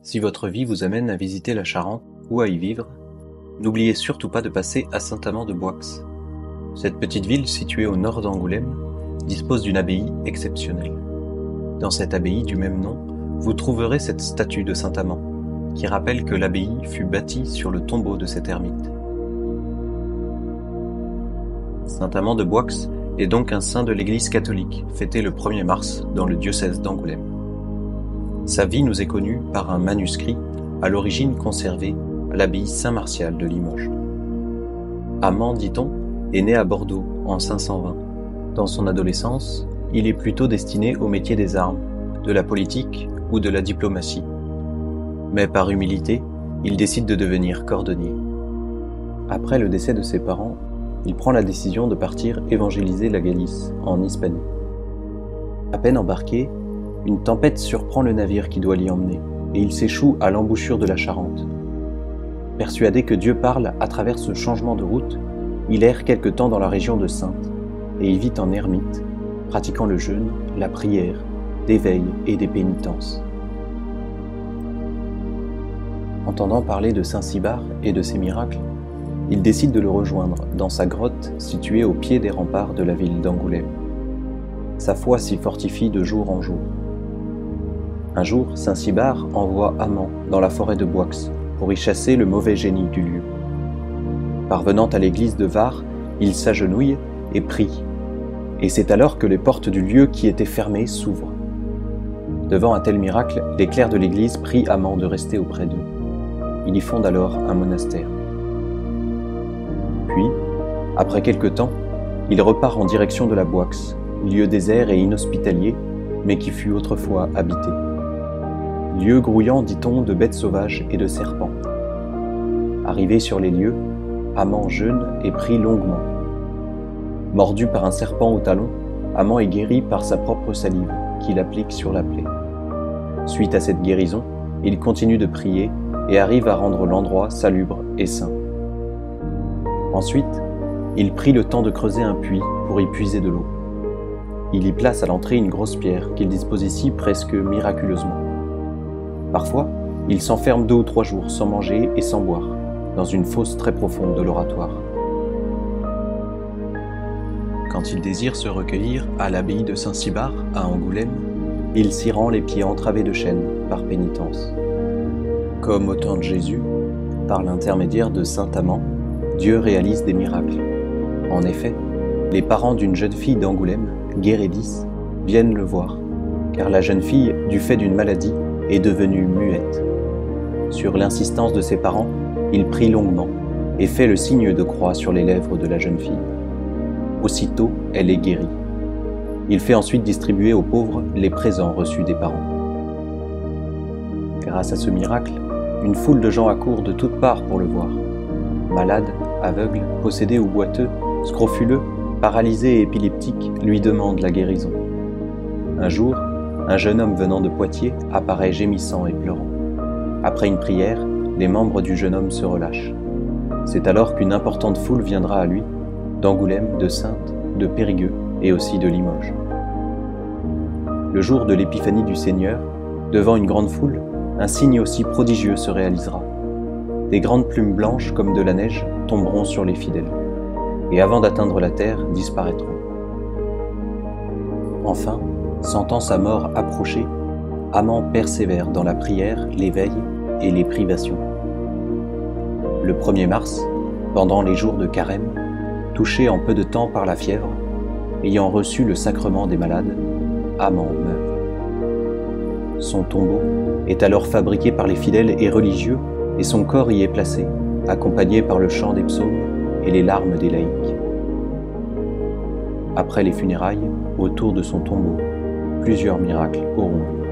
Si votre vie vous amène à visiter la Charente ou à y vivre, n'oubliez surtout pas de passer à Saint-Amand-de-Boixe. Cette petite ville située au nord d'Angoulême dispose d'une abbaye exceptionnelle. Dans cette abbaye du même nom, vous trouverez cette statue de Saint-Amand, qui rappelle que l'abbaye fut bâtie sur le tombeau de cet ermite. Saint-Amand-de-Boixe est donc un saint de l'Église catholique, fêté le 1er mars dans le diocèse d'Angoulême. Sa vie nous est connue par un manuscrit, à l'origine conservé à l'abbaye Saint-Martial de Limoges. Amand, dit-on, est né à Bordeaux en 520. Dans son adolescence, il est plutôt destiné au métier des armes, de la politique ou de la diplomatie. Mais par humilité, il décide de devenir cordonnier. Après le décès de ses parents, il prend la décision de partir évangéliser la Galice, en Hispanie. À peine embarqué, une tempête surprend le navire qui doit l'y emmener, et il s'échoue à l'embouchure de la Charente. Persuadé que Dieu parle à travers ce changement de route, il erre quelque temps dans la région de Saintes, et y vit en ermite, pratiquant le jeûne, la prière, des veilles et des pénitences. Entendant parler de Saint Cybard et de ses miracles, il décide de le rejoindre dans sa grotte située au pied des remparts de la ville d'Angoulême. Sa foi s'y fortifie de jour en jour. Un jour, Saint Cybard envoie Amand dans la forêt de Boixe pour y chasser le mauvais génie du lieu. Parvenant à l'église de Var, il s'agenouille et prie. Et c'est alors que les portes du lieu qui étaient fermées s'ouvrent. Devant un tel miracle, les clercs de l'église prient Amand de rester auprès d'eux. Il y fonde alors un monastère. Puis, après quelque temps, il repart en direction de la Boixe, lieu désert et inhospitalier, mais qui fut autrefois habité. Lieu grouillant, dit-on, de bêtes sauvages et de serpents. Arrivé sur les lieux, Amand jeûne et prie longuement. Mordu par un serpent au talon, Amand est guéri par sa propre salive, qu'il applique sur la plaie. Suite à cette guérison, il continue de prier et arrive à rendre l'endroit salubre et saint. Ensuite, il prit le temps de creuser un puits pour y puiser de l'eau. Il y place à l'entrée une grosse pierre qu'il dispose ici presque miraculeusement. Parfois, il s'enferme 2 ou 3 jours sans manger et sans boire, dans une fosse très profonde de l'oratoire. Quand il désire se recueillir à l'abbaye de Saint-Cybard, à Angoulême, il s'y rend les pieds entravés de chaînes, par pénitence. Comme au temps de Jésus, par l'intermédiaire de Saint Amand, Dieu réalise des miracles. En effet, les parents d'une jeune fille d'Angoulême, Guérédis, viennent le voir, car la jeune fille, du fait d'une maladie, est devenue muette. Sur l'insistance de ses parents, il prie longuement et fait le signe de croix sur les lèvres de la jeune fille. Aussitôt, elle est guérie. Il fait ensuite distribuer aux pauvres les présents reçus des parents. Grâce à ce miracle, une foule de gens accourt de toutes parts pour le voir. Malades, aveugles, possédés ou boiteux, scrofuleux, paralysés et épileptiques lui demandent la guérison. Un jour, un jeune homme venant de Poitiers apparaît gémissant et pleurant. Après une prière, les membres du jeune homme se relâchent. C'est alors qu'une importante foule viendra à lui, d'Angoulême, de Saintes, de Périgueux et aussi de Limoges. Le jour de l'épiphanie du Seigneur, devant une grande foule, un signe aussi prodigieux se réalisera. Des grandes plumes blanches comme de la neige tomberont sur les fidèles, et avant d'atteindre la terre, disparaîtront. Enfin, sentant sa mort approcher, Amand persévère dans la prière, l'éveil et les privations. Le 1er mars, pendant les jours de carême, touché en peu de temps par la fièvre, ayant reçu le sacrement des malades, Amand meurt. Son tombeau est alors fabriqué par les fidèles et religieux, et son corps y est placé, accompagné par le chant des psaumes et les larmes des laïcs. Après les funérailles, autour de son tombeau, plusieurs miracles auront lieu.